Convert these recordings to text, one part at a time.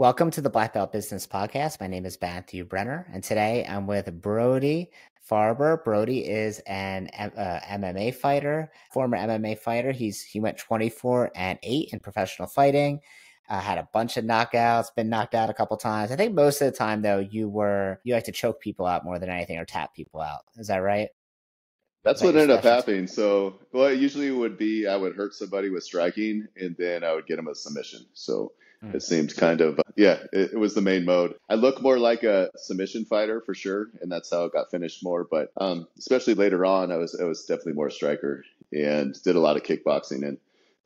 Welcome to the Black Belt Business Podcast. My name is Matthew Brenner, and today I'm with Brodie Farber. Brodie is an MMA fighter, former MMA fighter. He went 24-8 in professional fighting. Had a bunch of knockouts, been knocked out a couple times. I think most of the time, though, you like to choke people out more than anything or tap people out. Is that right? That's what ended up happening. So, well, it usually would be I would hurt somebody with striking, and then I would get them a submission. So it seemed kind of, it was the main mode. I look more like a submission fighter for sure, and that's how it got finished more. But especially later on, I was definitely more striker and did a lot of kickboxing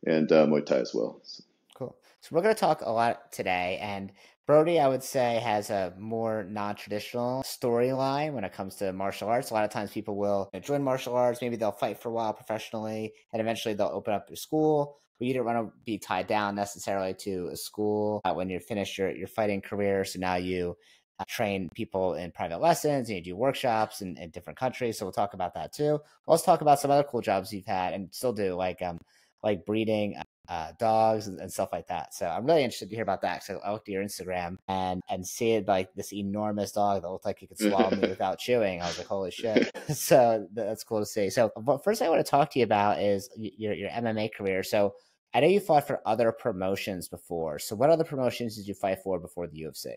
and Muay Thai as well. So. Cool. So we're going to talk a lot today, and Brodie, I would say, has a more non-traditional storyline when it comes to martial arts. A lot of times people will join martial arts, maybe they'll fight for a while professionally, and eventually they'll open up a school. But you don't want to be tied down necessarily to a school when you finish your fighting career. So now you train people in private lessons and you do workshops in different countries. So we'll talk about that too. We'll also talk about some other cool jobs you've had and still do, like breeding dogs and stuff like that. So I'm really interested to hear about that. So I looked at your Instagram and see it like this enormous dog that looked like it could swallow me without chewing. I was like, holy shit. So that's cool to see. So what first I want to talk to you about is your MMA career. So I know you fought for other promotions before. So what other promotions did you fight for before the UFC?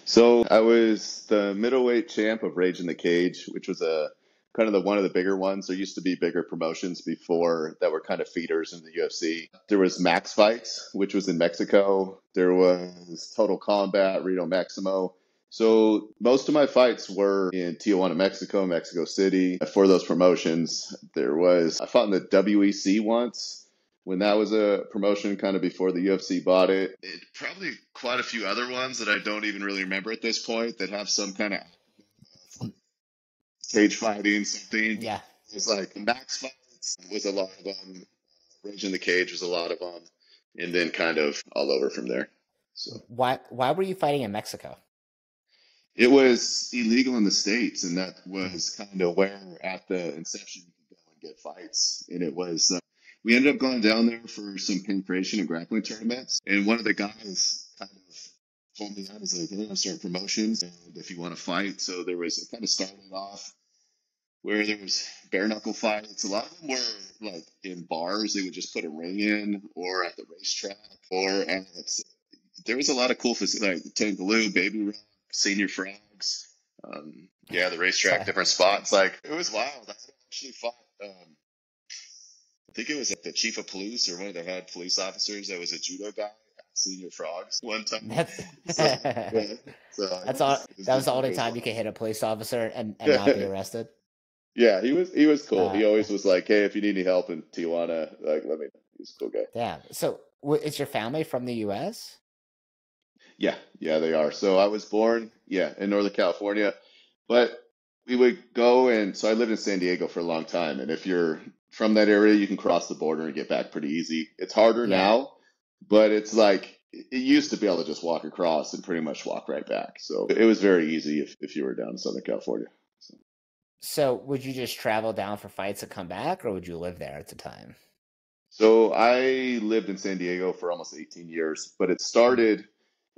So I was the middleweight champ of Rage in the Cage, which was one of the bigger ones. There used to be bigger promotions before that were kind of feeders in the UFC. There was Max Fights, which was in Mexico. There was Total Combat, Reno Maximo. So most of my fights were in Tijuana, Mexico City. For those promotions, I fought in the WEC once when that was a promotion kind of before the UFC bought it. Probably quite a few other ones that I don't even really remember at this point that have some kind of cage fighting, something. Yeah. It's like Max Fights was a lot of them. Rage in the Cage was a lot of them. And then kind of all over from there. So Why were you fighting in Mexico? It was illegal in the States, and that was kind of where at the inception you could go and get fights. And it was, we ended up going down there for some penetration and grappling tournaments. And one of the guys kind of told me, I was like, hey, I'm starting promotions, and if you want to fight. So it kind of started off where there was bare knuckle fights. A lot of them were like in bars. They would just put a ring in, or at the racetrack, there was a lot of cool facilities like Tangaloo, Baby Rock, Senior Frags. The racetrack, different spots. Like it was wild. I actually fought. I think it was like the chief of police or one of the head police officers that was a judo guy at Senior Frogs one time. That was the only time you could hit a police officer and not be arrested. Yeah, he was cool. He always was like, "Hey, if you need any help in Tijuana, like let me know." He was a cool guy. Yeah. So, is your family from the U.S.? Yeah, they are. So I was born, in Northern California, but we would go so I lived in San Diego for a long time. And if you're from that area, you can cross the border and get back pretty easy. It's harder now, but it's like it used to be able to just walk across and pretty much walk right back. So it was very easy if you were down in Southern California. So would you just travel down for fights and come back, or would you live there at the time? So I lived in San Diego for almost 18 years, but it started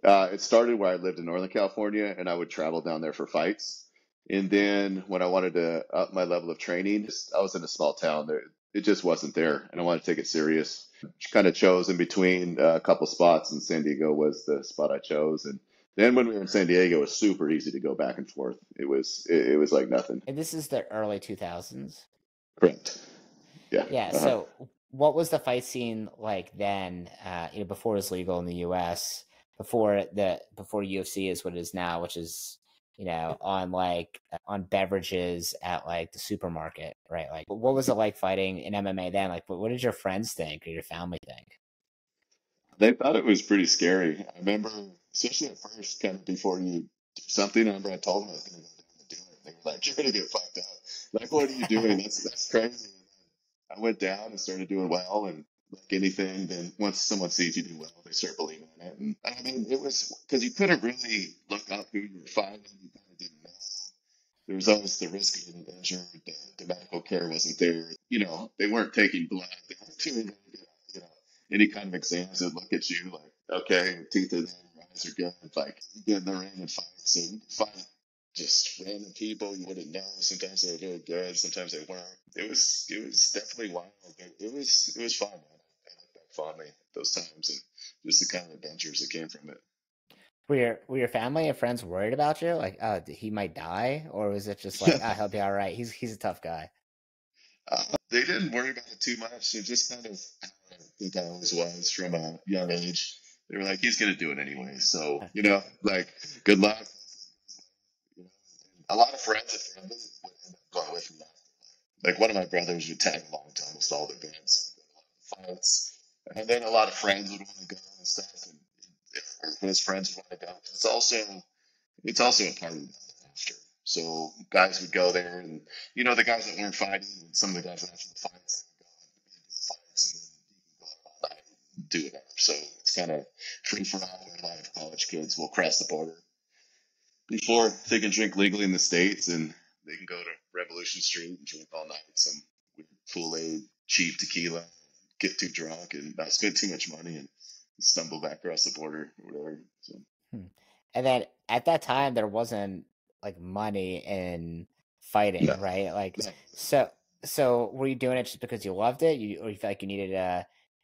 where I lived in Northern California, and I would travel down there for fights. And then when I wanted to up my level of training, I was in a small town. It just wasn't there, and I wanted to take it serious. Kind of chose in between a couple spots, and San Diego was the spot I chose. And then when we were in San Diego, it was super easy to go back and forth. It was like nothing. And this is the early 2000s? Correct. Yeah. Yeah. So what was the fight scene like then, before it was legal in the U.S., before UFC is what it is now, which is, on beverages at like the supermarket, right? Like, what was it like fighting in MMA then? Like, what did your friends think or your family think? They thought it was pretty scary. I remember, especially at first, kind of before you do something, I remember I told them I was going to go down and do it. They were like, "You're going to get fucked up. Like, what are you doing? That's crazy." I went down and started doing well, and like anything, then once someone sees you do well, they start believing in it. And I mean, it was because you couldn't really look up who you were fighting. You kind of didn't know. There was always the risk of getting injured. The medical care wasn't there. They weren't taking blood. They weren't doing any kind of exams that look at you. Like Okay, teeth are there, eyes are good. Like you get in the ring and fights and fight just random people you wouldn't know. Sometimes they were very good, sometimes they weren't. It was definitely wild, but it was fun, man. I look back fondly at those times and just the kind of adventures that came from it. Were your family and friends worried about you? Like, he might die, or was it just like, he'll be all right. He's a tough guy. They didn't worry about it too much. It just kind of how I think I always was from a young age. They were like, he's gonna do it anyway. So, like good luck. You know, a lot of friends and family would end up going with me. Like one of my brothers would tag along to almost all the events, fights, and then a lot of friends would want to go and stuff, and his friends would want to go. It's also a party after. So guys would go there, and the guys that weren't fighting, and some of the guys that after the fights, they would go and do fights, and then you can go all night and do whatever. So it's kind of free for all. Where a lot of college kids will cross the border before they can drink legally in the States, and they can go to Revolution Street and drink all night some weird Kool-Aid, cheap tequila, get too drunk and not spend too much money and stumble back across the border or whatever. So Hmm. And then at that time, there wasn't like money in fighting, no, right? Like, no. so were you doing it just because you loved it, or you felt like you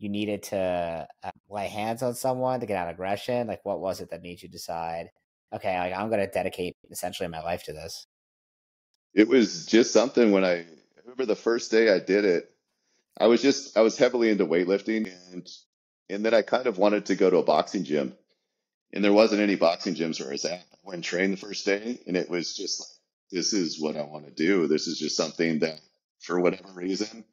needed to lay hands on someone to get out aggression? Like, what was it that made you decide, okay, like I'm going to dedicate essentially my life to this? It was just something when I remember the first day I did it. I was heavily into weightlifting and then I kind of wanted to go to a boxing gym. And there wasn't any boxing gyms where I was at. I went and trained the first day, and it was just like, this is what I want to do. This is just something that, for whatever reason,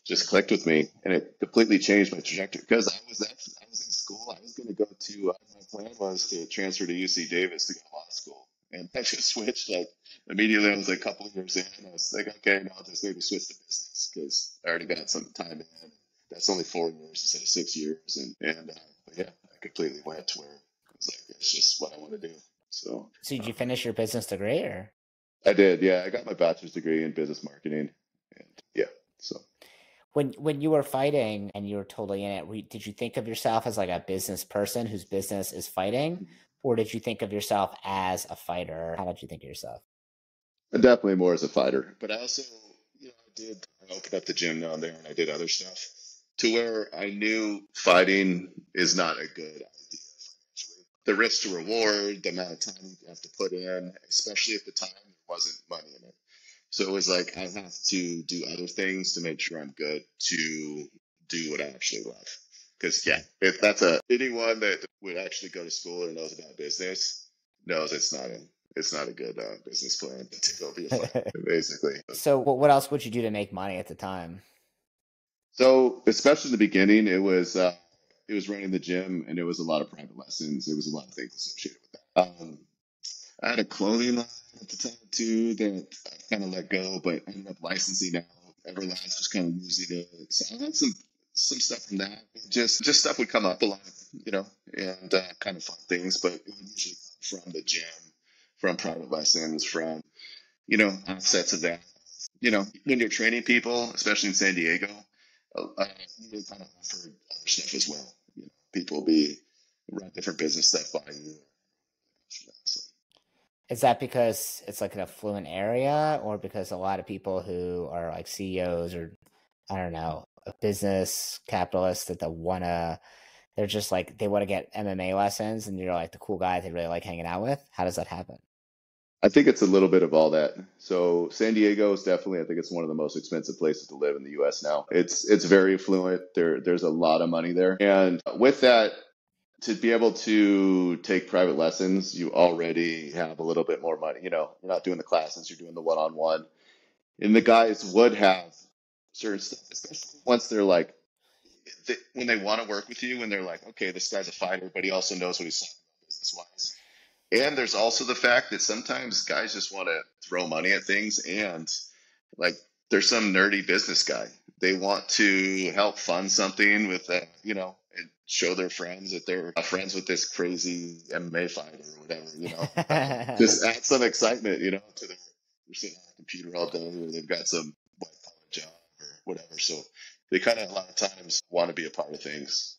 just clicked with me, and it completely changed my trajectory. Because I was in school. I was going to go to. My plan was to transfer to UC Davis to go to law school, and I just switched like immediately. I was like a couple of years in. I was like, okay, no, I'll just maybe switch to business because I already got some time in. That's only 4 years instead of 6 years, and but yeah, I completely went to where it was like it's just what I want to do. So So did you finish your business degree, or I did, yeah. I got my bachelor's degree in business marketing, and yeah, so. when you were fighting and you were totally in it, did you think of yourself as like a business person whose business is fighting, or did you think of yourself as a fighter? How did you think of yourself? Definitely more as a fighter, but I also, I opened up the gym down there and I did other stuff to where I knew fighting is not a good idea financially. The risk to reward, the amount of time you have to put in, especially at the time, there wasn't money in it. So it was like I have to do other things to make sure I'm good to do what I actually love. Because yeah, if anyone that would actually go to school or knows about business knows it's not a good business plan to go be a fighter, basically. So what else would you do to make money at the time? So especially in the beginning, it was running the gym and it was a lot of private lessons. It was a lot of things associated with that. I had a clothing line at the time too that I kind of let go, but ended up licensing out. Everlast was kind of using it, so I had some stuff from that. Just stuff would come up a lot, and kind of fun things, but it would usually come from the gym, from private lessons, from offsets of that. When you're training people, especially in San Diego, you kind of offer other stuff as well. People will be run different business stuff by you. So. Is that because it's like an affluent area, or because a lot of people who are like CEOs or I don't know, a business capitalists that they're just like they want to get MMA lessons, and you're like the cool guy they really like hanging out with? How does that happen? I think it's a little bit of all that. So San Diego is definitely, I think it's one of the most expensive places to live in the U.S. now. It's very affluent. There's a lot of money there, and with that, to be able to take private lessons, you already have a little bit more money. You're not doing the classes, you're doing the one-on-one, and the guys would have certain stuff, especially once they're like, when they want to work with you, when they're like, okay, this guy's a fighter, but he also knows what he's talking about business-wise. And there's also the fact that sometimes guys just want to throw money at things and like there's some nerdy business guy. They want to help fund something with and show their friends that they're friends with this crazy MMA fighter or whatever. Just add some excitement, to they're sitting on a computer all day or they've got some white collar job or whatever. So they kind of a lot of times want to be a part of things.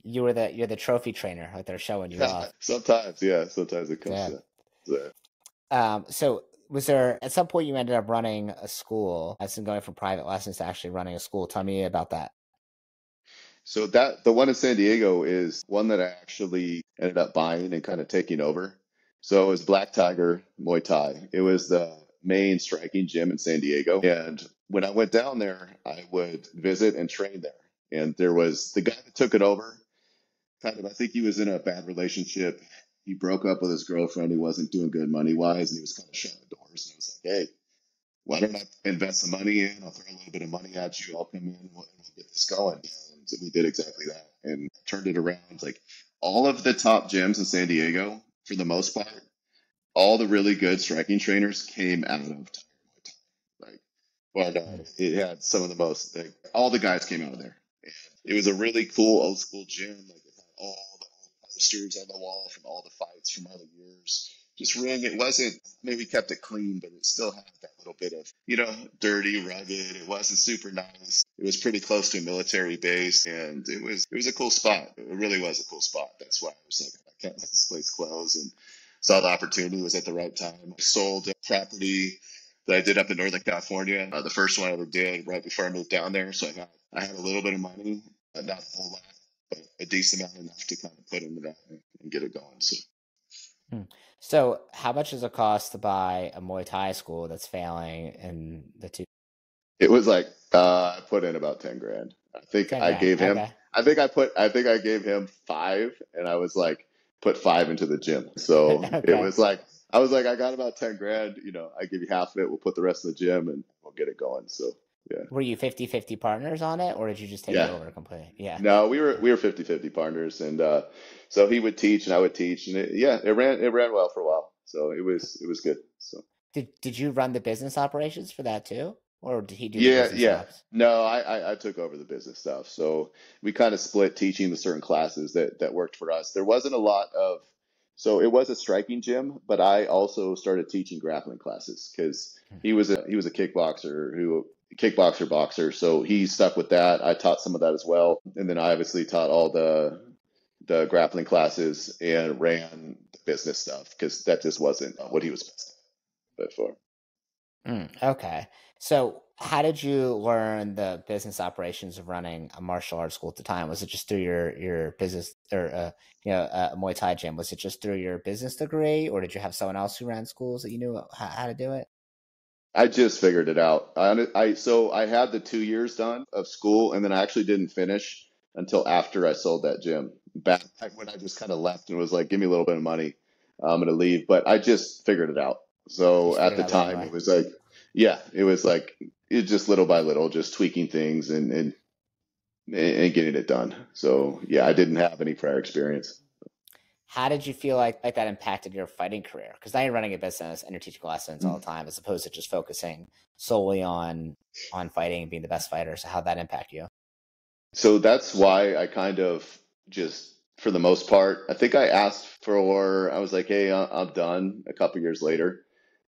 you're the trophy trainer, like they're showing you Yeah, off. sometimes, yeah, sometimes it comes Yeah. to that. So was there at some point you ended up running a school, as in going from private lessons to actually running a school? Tell me about that. So that the one in San Diego is one that I actually ended up buying and kind of taking over. So it was Black Tiger Muay Thai. It was the main striking gym in San Diego. And when I went down there, I would visit and train there. And there was the guy that took it over, kind of, I think he was in a bad relationship. He broke up with his girlfriend. He wasn't doing good money wise, and he was kind of shutting the doors. And I was like, hey, why don't I invest some money in? I'll throw a little bit of money at you. I'll come in and we'll get this going. And so we did exactly that and turned it around. Like all of the top gyms in San Diego, for the most part, all the really good striking trainers came out of Tiger Muay Thai. Like, but Mm. it had some of the most, like, all the guys came out of there. It was a really cool old school gym. Like it had all the old posters on the wall from all the fights from all the years. Just ring. It wasn't. I mean, we kept it clean, but it still had that little bit of, dirty, rugged. It wasn't super nice. It was pretty close to a military base, and it was a cool spot. It really was a cool spot. That's why I was like, I can't let this place close, and saw the opportunity was at the right time. I sold a property that I did up in Northern California. The first one I ever did right before I moved down there. So I had a little bit of money, not a whole lot, but a decent amount enough to kind of put into that and get it going. So Hmm. So how much does it cost to buy a Muay Thai school that's failing in the two it was like I put in about 10 grand. I think ten I grand? gave him. Okay. I think I gave him five, and I was like put five into the gym. So it Okay. was like I was like I got about 10 grand. I give you half of it. We'll put the rest in the gym, and we'll get it going. So yeah, Were you 50-50 partners on it, or did you just take it yeah. over completely? Yeah. No, we were 50-50 partners, and so he would teach and I would teach, and it ran well for a while. So it was good. So Did you run the business operations for that too, or did he do the yeah, business yeah. ops? No, I took over the business stuff. So we kind of split teaching the certain classes that worked for us. There wasn't a lot of, so it was a striking gym, but I also started teaching grappling classes because he was a kickboxer boxer. So he stuck with that. I taught some of that as well, and then I obviously taught all the grappling classes and ran the business stuff because that just wasn't what he was best at for. Okay. So how did you learn the business operations of running a martial arts school at the time? Was it just through your business or a Muay Thai gym? Was it just through your business degree, or did you have someone else who ran schools that you knew how to do it? I just figured it out. So I had the 2 years done of school, and then I actually didn't finish until after I sold that gym. Back when I just kind of left and was like, "Give me a little bit of money, I'm gonna leave." But I just figured it out. You So just at figured the it out right time, away. it was like, yeah, it was like it just little by little, just tweaking things and getting it done. So yeah, I didn't have any prior experience. How did you feel like that impacted your fighting career? Because now you're running a business and you're teaching lessons all the time, as opposed to just focusing solely on fighting and being the best fighter. So how'd that impact you? So that's why I kind of just, for the most part, I think I was like, hey, I'm done a couple years later.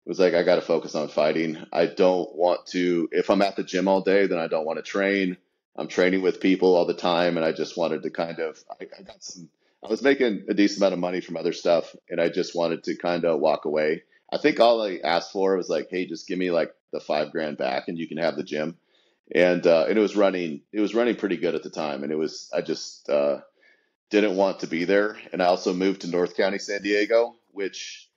It was like, I got to focus on fighting. I don't want to, if I'm at the gym all day, then I don't want to train. I'm training with people all the time. And I just wanted to I was making a decent amount of money from other stuff. And I just wanted to kind of walk away. I think all I asked for was like, hey, just give me like the 5 grand back and you can have the gym. And it was running pretty good at the time, and I just didn't want to be there, and I also moved to North County, San Diego, which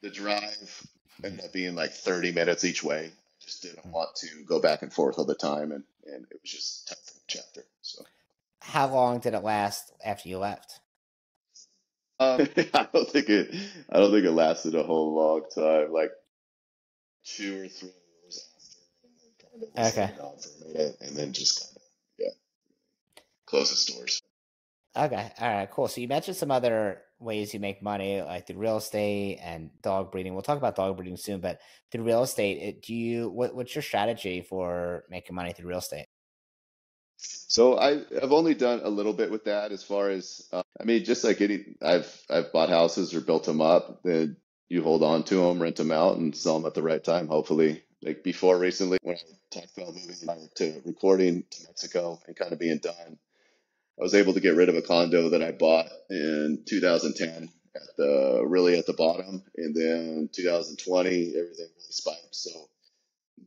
the drive ended up being like 30 minutes each way. I just didn't want to go back and forth all the time, and it was just time for a chapter. So How long did it last after you left? I don't think it lasted a whole long time, like 2 or 3 years after, and then kind of was Okay. hanging on for a minute, and then just kind of, yeah, close the stores. Okay. All right. Cool. So you mentioned some other ways you make money, like through real estate and dog breeding. We'll talk about dog breeding soon, but through real estate, what's your strategy for making money through real estate? So I've only done a little bit with that as far as I mean, just like I've bought houses or built them up. Then you hold on to them, rent them out, and sell them at the right time. Hopefully, like before recently when I talked about moving to recording to Mexico and kind of being done. I was able to get rid of a condo that I bought in 2010 at the bottom, and then 2020 everything really spiked. So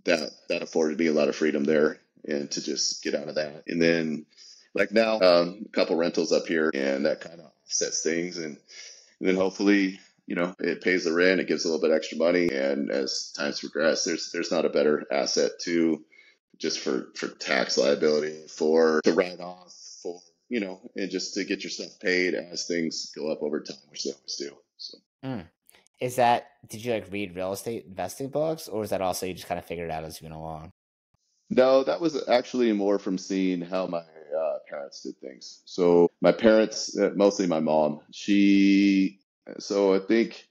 that afforded me a lot of freedom there, and to just get out of that. And then like now, a couple rentals up here, and that kind of offsets things, and then hopefully, it pays the rent, it gives a little bit extra money, and as times progress, there's not a better asset to just for tax liability, for to write off, for and just to get your stuff paid as things go up over time, which they always do. So Mm. Did you like read real estate investing books, or is that also you just kind of figured it out as you went along? no, that was actually more from seeing how my parents did things. So my parents, mostly my mom, so I think,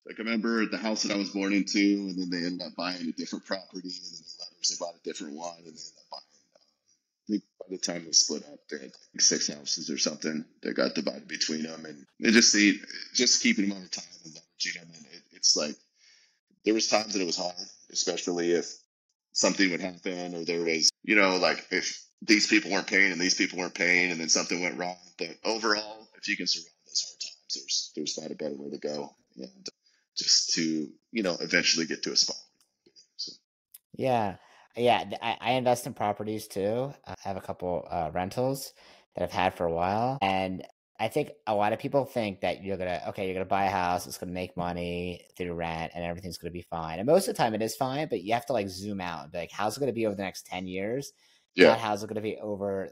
like I remember the house that I was born into, and then they ended up buying a different property, and then the others, they bought a different one, and they ended up buying, I think by the time they split up, they had like 6 houses or something that got divided between them, and they just keeping them over time and leveraging them, and it's like there was times that it was hard, especially if something would happen, or there was, like if these people weren't paying and these people weren't paying, and then something went wrong. But overall, if you can survive those hard times, there's not a better way to go, and just to eventually get to a spot. So Yeah, yeah. I invest in properties too. I have a couple rentals that I've had for a while, and I think a lot of people think that you're gonna buy a house, it's gonna make money through rent, and everything's gonna be fine. And most of the time, it is fine, but you have to like zoom out and be like, how's it gonna be over the next 10 years? yeah, Not how's it gonna be over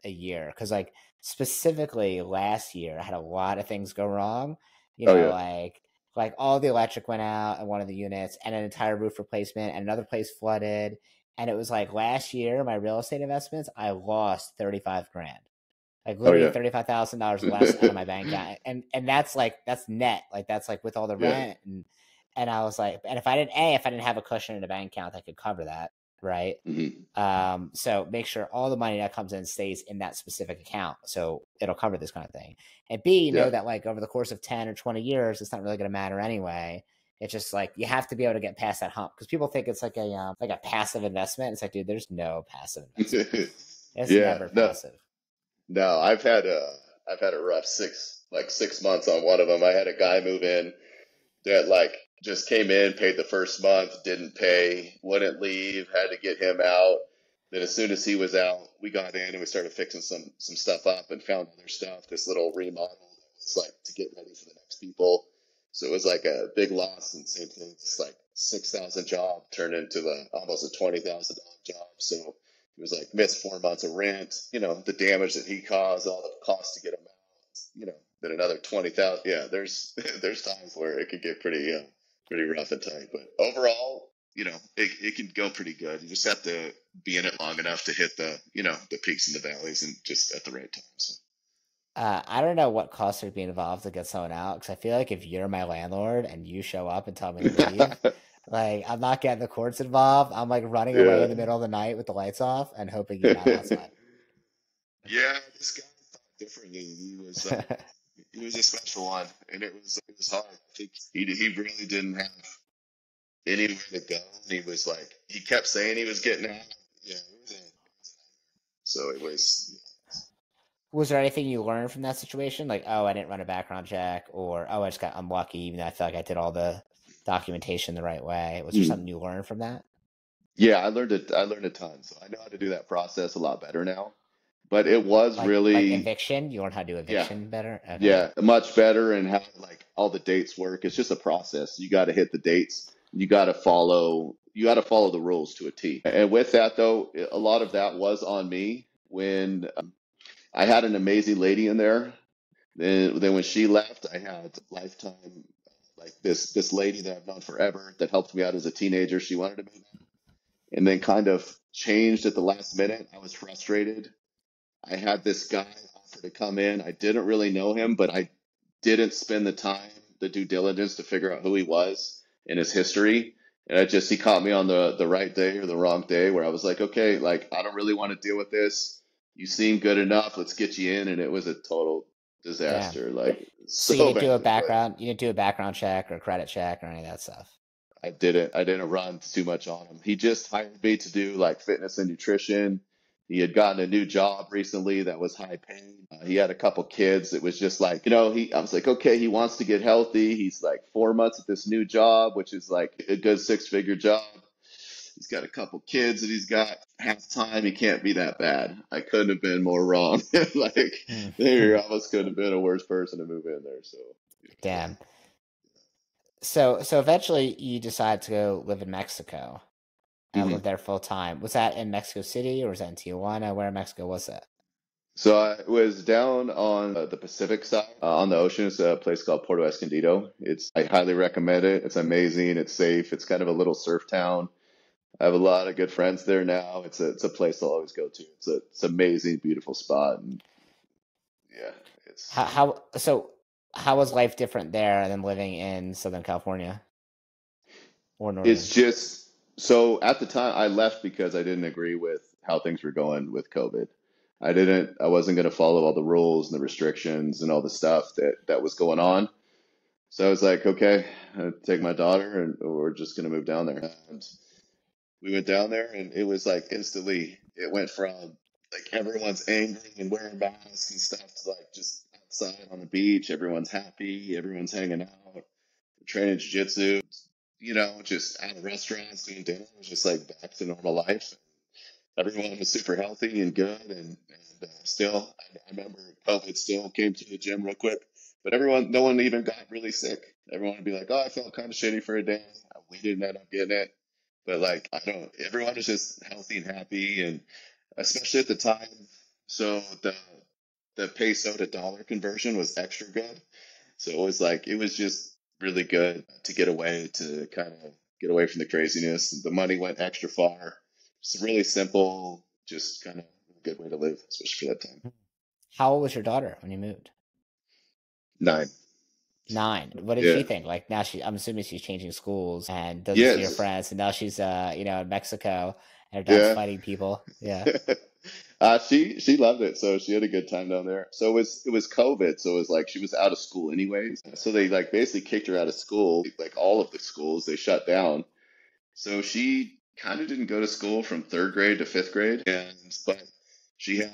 a year? Because like specifically last year, I had a lot of things go wrong. You oh know, yeah, like all the electric went out in one of the units and an entire roof replacement and another place flooded. And it was like last year, my real estate investments, I lost 35 grand, like oh literally yeah, $35,000 less out of my bank account. And that's net, like that's like with all the yeah, rent. And I was like, and if I didn't have a cushion in a bank account that could cover that, right? hmm, So make sure all the money that comes in stays in that specific account, so it'll cover this kind of thing. And B, you know yeah, that like over the course of 10 or 20 years, it's not really going to matter anyway. It's just like you have to be able to get past that hump, because people think it's like a passive investment. It's like, dude, there's no passive investment. It's yeah. never No, passive. no, I've had a rough 6 months on one of them. I had a guy move in that like just came in, paid the first month, didn't pay, wouldn't leave, had to get him out. Then as soon as he was out, we got in and we started fixing some stuff up and found other stuff. This little remodel that was like to get ready for the next people. So it was like a big loss, and same thing, just like 6,000 job turned into almost a $20,000 job. So it was like missed 4 months of rent, the damage that he caused, all the costs to get him out, then another 20,000. Yeah, there's there's times where it could get pretty rough and tight, but overall, it can go pretty good. You just have to be in it long enough to hit the peaks and the valleys, and just at the right times. I don't know what costs are being involved to get someone out, because I feel like if you're my landlord and you show up and tell me to leave, like I'm not getting the courts involved. I'm like running away in Yeah. the middle of the night with the lights off and hoping you're not outside. Yeah, this guy thought differently. He was a special one, and it was hard. I think he really didn't have anywhere to go. And he kept saying he was getting out. Yeah, so it was. Was there anything you learned from that situation? Like, oh, I didn't run a background check, or oh, I just got unlucky, even though I feel like I did all the documentation the right way. Was there Mm. something you learned from that? Yeah, I learned it. I learned a ton, so I know how to do that process a lot better now. But it was Like really, eviction? You learn how to do yeah, eviction better? Okay. yeah, much better, and how like all the dates work. It's just a process. You got to hit the dates. You got to follow. You got to follow the rules to a T. And with that, though, a lot of that was on me when I had an amazing lady in there. Then when she left, I had lifetime, like this lady that I've known forever that helped me out as a teenager. She wanted to move out, and then kind of changed at the last minute. I was frustrated. I had this guy offer to come in. I didn't really know him, but I didn't spend the time, the due diligence to figure out who he was and his history. And he caught me on the right day or the wrong day, where I was like, okay, like I don't really want to deal with this. You seem good enough. Let's get you in. And it was a total Damn. disaster, like So you so didn't do a bad. But background, you didn't do a background check or credit check or any of that stuff. I didn't run too much on him. He just hired me to do like fitness and nutrition. He had gotten a new job recently that was high paying. He had a couple kids. It was just like, I was like, okay, he wants to get healthy. He's like 4 months at this new job, which is like a good 6-figure job. He's got a couple kids that he's got half time. He can't be that bad. I couldn't have been more wrong. Like, there almost couldn't have been a worse person to move in there. So, Damn. So eventually you decide to go live in Mexico and live mhm. there full time. Was that in Mexico City or was that in Tijuana? Where in Mexico was that? So I was down on the Pacific side, on the ocean. It's a place called Puerto Escondido. I highly recommend it. It's amazing. It's safe. It's kind of a little surf town. I have a lot of good friends there now. It's a place I'll always go to. It's amazing, beautiful spot, and yeah, How it's how so how was life different there than living in Southern California or it's Northern? just so at the time I left because I didn't agree with how things were going with COVID. I wasn't going to follow all the rules and the restrictions and all the stuff that was going on. So I was like, okay, I'll take my daughter and we're just going to move down there. And we went down there and it was like instantly it went from like everyone's angry and wearing masks and stuff to like just outside on the beach, everyone's happy, everyone's hanging out, training jiu-jitsu, just out of restaurants doing dinner. It was just like back to normal life. Everyone was super healthy and good, and still, I remember COVID still came to the gym real quick, but no one even got really sick. Everyone would be like, "Oh, I felt kind of shitty for a day." We didn't end up getting it, but like, I don't. Everyone was just healthy and happy, and especially at the time, so the peso to dollar conversion was extra good. So it was just really good to get away, to kind of get away from the craziness. The money went extra far. It's really simple, just kind of a good way to live, especially for that time. How old was your daughter when you moved? 9. 9. What did she Yeah. think? Like now I'm assuming she's changing schools and doesn't see her Yes. friends, and now she's in Mexico and her dad's Yeah. fighting people. Yeah. She loved it, so she had a good time down there. So it was COVID, so it was like she was out of school anyways. So they like basically kicked her out of school, like all of the schools they shut down. So she kind of didn't go to school from third grade to fifth grade, but she had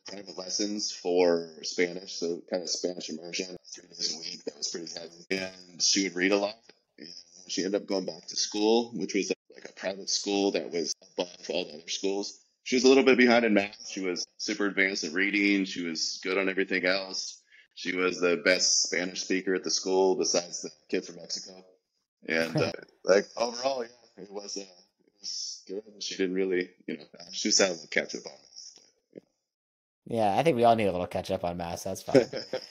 private lessons for Spanish, so kind of Spanish immersion 3 days a week. That was pretty heavy, and she would read a lot. And she ended up going back to school, which was like a private school that was above all the other schools. She was a little bit behind in math. She was super advanced in reading. She was good on everything else. She was the best Spanish speaker at the school, besides the kid from Mexico. And like overall, yeah, it was good. She didn't really, she was having to catch up on Yeah, I think we all need a little catch up on math. So that's fine. it.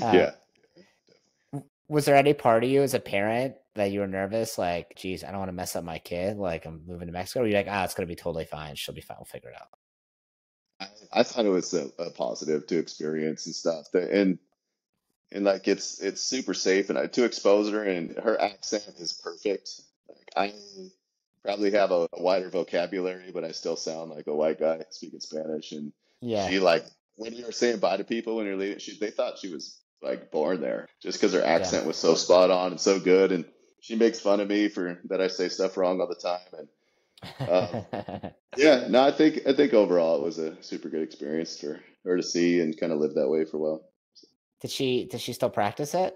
Uh, Yeah. was there any part of you as a parent that you were nervous? Like, geez, I don't want to mess up my kid. Like, I'm moving to Mexico. Or you're like, it's gonna be totally fine. She'll be fine. We'll figure it out. I thought it was a positive to experience and stuff. And like it's super safe, and to expose her, and her accent is perfect. Like I probably have a wider vocabulary, but I still sound like a white guy speaking Spanish. And Yeah, she like when you were saying bye to people when you're leaving, they thought she was like born there just because her yeah. accent was so spot on and so good. And she makes fun of me for that I say stuff wrong all the time. And yeah, no, I think overall it was a super good experience for her to see and kind of live that way for a while. Did she still practice it?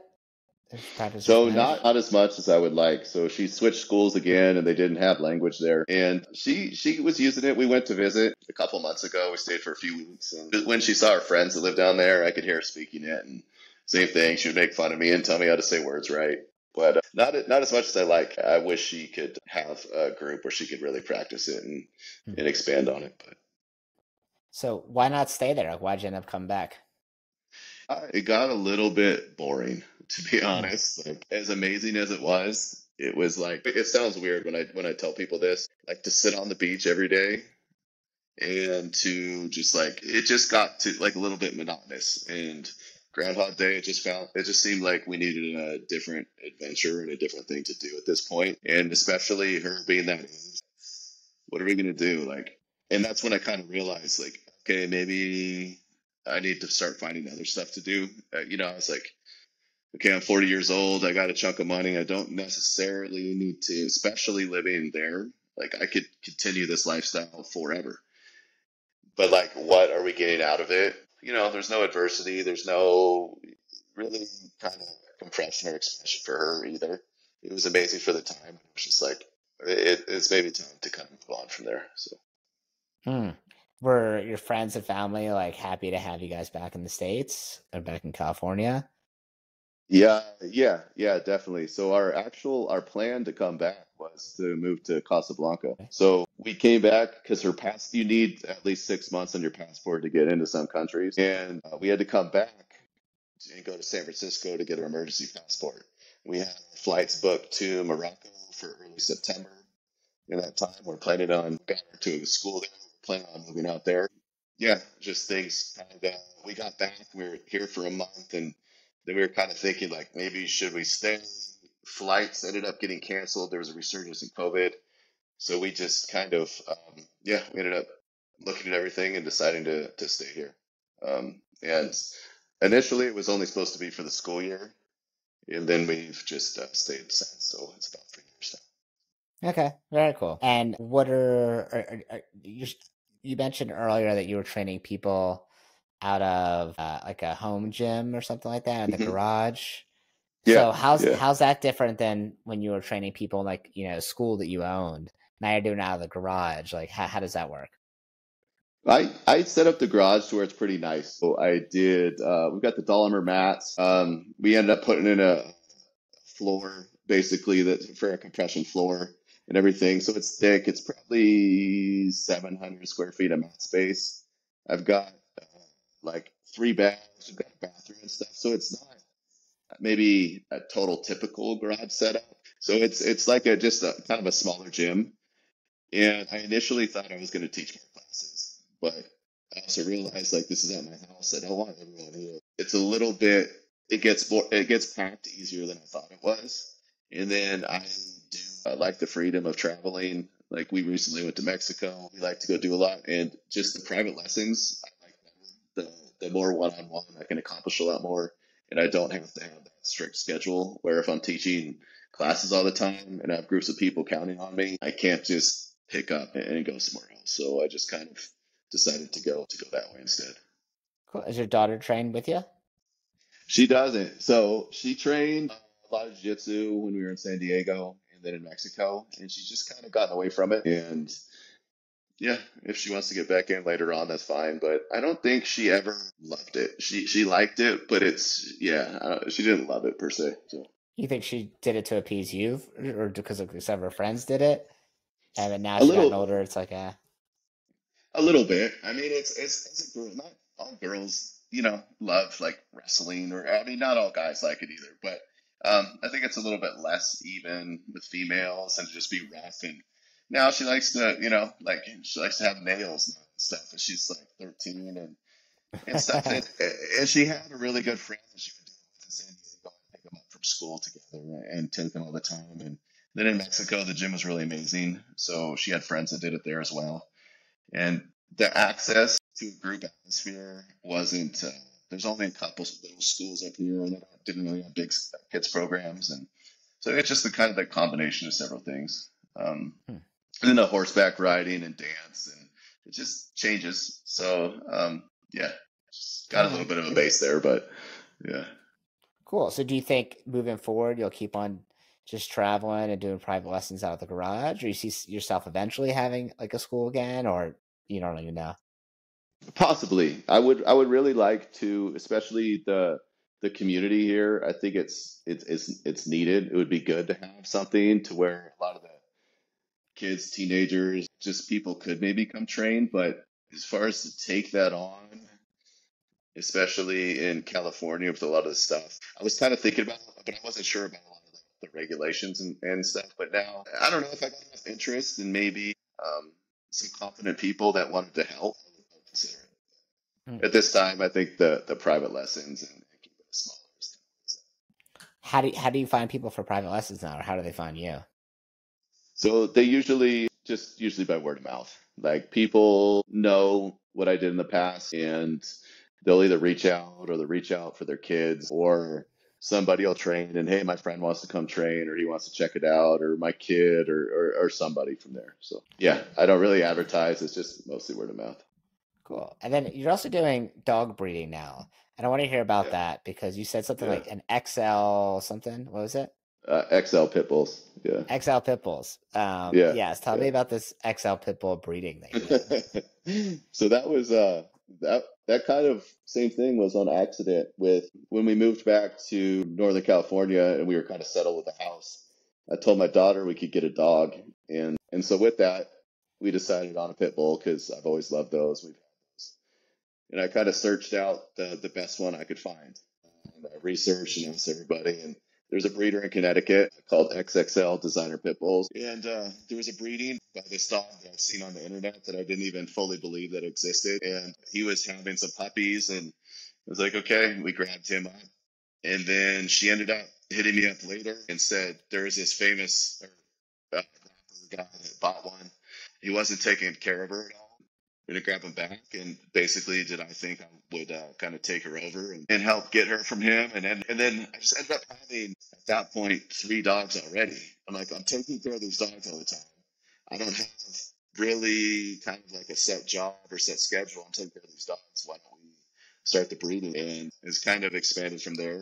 Did she practice her So Spanish? not as much as I would like. So she switched schools again, and they didn't have language there. And she was using it. We went to visit a couple months ago. We stayed for a few weeks, and when she saw her friends that lived down there, I could hear her speaking it. And same thing, she would make fun of me and tell me how to say words right. But not as much as I like. I wish she could have a group where she could really practice it Hmm. and expand on it. But So why not stay there? Like, why'd you end up coming back? it got a little bit boring, to be Hmm. honest. Like as amazing as it was like it sounds weird when I tell people this, like to sit on the beach every day and to just like it just got to like a little bit monotonous. And Groundhog Day, it just seemed like we needed a different adventure and a different thing to do at this point. And especially her being that age, what are we gonna do? Like, and that's when I kind of realized, like, okay, maybe I need to start finding other stuff to do. I was like, okay, I'm 40 years old. I got a chunk of money. I don't necessarily need to, especially living there. Like, I could continue this lifestyle forever. But like, what are we getting out of it? There's no adversity. There's no really kind of compression or expression for her either. It was amazing for the time. It was just like, it's maybe time to kind of move on from there. So. Hmm. Were your friends and family like happy to have you guys back in the States or back in California? Yeah, definitely. So our plan to come back was to move to Casablanca. So we came back because you need at least 6 months on your passport to get into some countries, and we had to come back and go to San Francisco to get our emergency passport. We had flights booked to Morocco for early September. In that time, we're planning on got her to a school there. We're planning on moving out there. Yeah, just things kind of. We got back. We were here for a month, and then we were kind of thinking like maybe should we stay? Flights ended up getting canceled. There was a resurgence in COVID, so we just kind of we ended up looking at everything and deciding to stay here. And initially, it was only supposed to be for the school year, and then we've just stayed since. So it's about 3 years Okay, very cool. And what you mentioned earlier that you were training people out of like a home gym or something like that in now. the garage. Yeah, So how's yeah. how's that different than when you were training people in like, school that you owned? Now you're doing it out of the garage. Like how does that work? I set up the garage to where it's pretty nice. So I did. We've got the Dolomer mats. We ended up putting in a floor, basically that for a compression floor and everything. So it's thick. It's probably 700 square feet of mat space. I've got like 3 baths. We've got a bathroom and stuff. So it's not maybe a total typical garage setup. So it's like just a kind of a smaller gym. And I initially thought I was going to teach more classes, but I also realized like this is at my house. I don't want everyone here. It's a little bit. It gets packed easier than I thought it was. And then I do like the freedom of traveling. Like we recently went to Mexico. We like to go do a lot, and just the private lessons. I like better. The more one-on-one, I can accomplish a lot more, and I don't have to have that strict schedule. Where if I'm teaching classes all the time and I have groups of people counting on me, I can't just pick up and go somewhere else. So I just kind of decided to go that way instead. Cool. Is your daughter trained with you? She doesn't. So she trained a lot of jiu-jitsu when we were in San Diego and then in Mexico, and she's just kind of gotten away from it. And yeah, if she wants to get back in later on, that's fine. But I don't think she ever loved it. She liked it, but she didn't love it per se. So You think she did it to appease you, or because like some of her friends did it, and then now a she gotten little. older? It's like, A little bit. I mean, it's a girl. Not all girls, love like wrestling, or I mean, not all guys like it either. But I think it's a little bit less even with females and to just be rough. And now she likes to, like she likes to have nails and stuff. And she's like 13 and stuff. And she had a really good friend that she would do it with in San Diego and pick them up from school together and take them all the time. And then in Mexico, the gym was really amazing. So she had friends that did it there as well, and the access to a group atmosphere wasn't. There's only a couple little schools up here that didn't really have big kids programs, and so it's just the kind of the combination of several things. hmm. And then the horseback riding and dance, and it just changes. So yeah, just got a little Okay. bit of a base there, but yeah. Cool. So do you think moving forward you'll keep on just traveling and doing private lessons out of the garage, or you see yourself eventually having like a school again, or you don't even know? Possibly. I would really like to, especially the community here. I think it's needed. It would be good to have something to where a lot of the kids, teenagers, just people could maybe come train. But as far as to take that on, especially in California with a lot of the stuff, I was kind of thinking about it, but I wasn't sure about a lot of the regulations and stuff. But now I don't know if I got enough interest and maybe some confident people that wanted to help. I would consider it. Hmm. At this time, I think the private lessons and keep it smaller. How do you find people for private lessons now, or how do they find you? So they usually by word of mouth. Like people know what I did in the past, and they'll either reach out or they'll reach out for their kids, or somebody will train and hey, my friend wants to come train, or he wants to check it out, or my kid, or somebody from there. So yeah, I don't really advertise. It's just mostly word of mouth. Cool. And then you're also doing dog breeding now. And I want to hear about Yeah, that because you said something yeah. like an XL something. What was it? XL Pitbulls. Yeah, XL Pitbulls. yeah, Yes, tell me yeah. about this XL Pitbull breeding that you're doing. So that was that kind of same thing was on accident with when we moved back to Northern California and we were kind of settled with the house. I told my daughter we could get a dog, and so with that we decided on a pit bull because I've always loved those. We've had those, and I kind of searched out the best one I could find. And I researched and asked everybody, and there's a breeder in Connecticut called XXL Designer Pit Bulls. And there was a breeding by this dog that I've seen on the internet that I didn't even fully believe that existed. And he was having some puppies, and it was like, okay, we grabbed him up. And then she ended up hitting me up later and said, there's this famous guy that bought one. He wasn't taking care of her at all. We're gonna grab him back, and basically, did I think I would kind of take her over and help get her from him, and then I just ended up having at that point 3 dogs already. I'm like, I'm taking care of these dogs all the time. I don't have really kind of like a set job or set schedule. I'm taking care of these dogs. Why don't we start the breeding? And it's kind of expanded from there.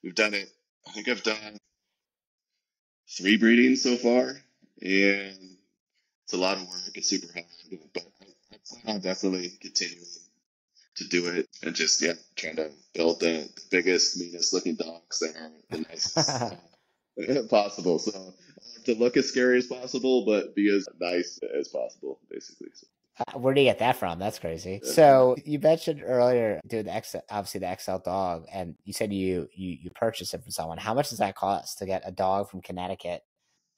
We've done it. I think I've done 3 breedings so far, and it's a lot of work. It's super hard, but I plan on definitely continuing to do it and just trying to build the biggest, meanest looking dogs that are the nicest possible. So I want to look as scary as possible, but be as nice as possible, basically. So, Where do you get that from? That's crazy. yeah. So you mentioned earlier doing the X, obviously the XL dog, and you said you purchased it from someone. How much does that cost to get a dog from Connecticut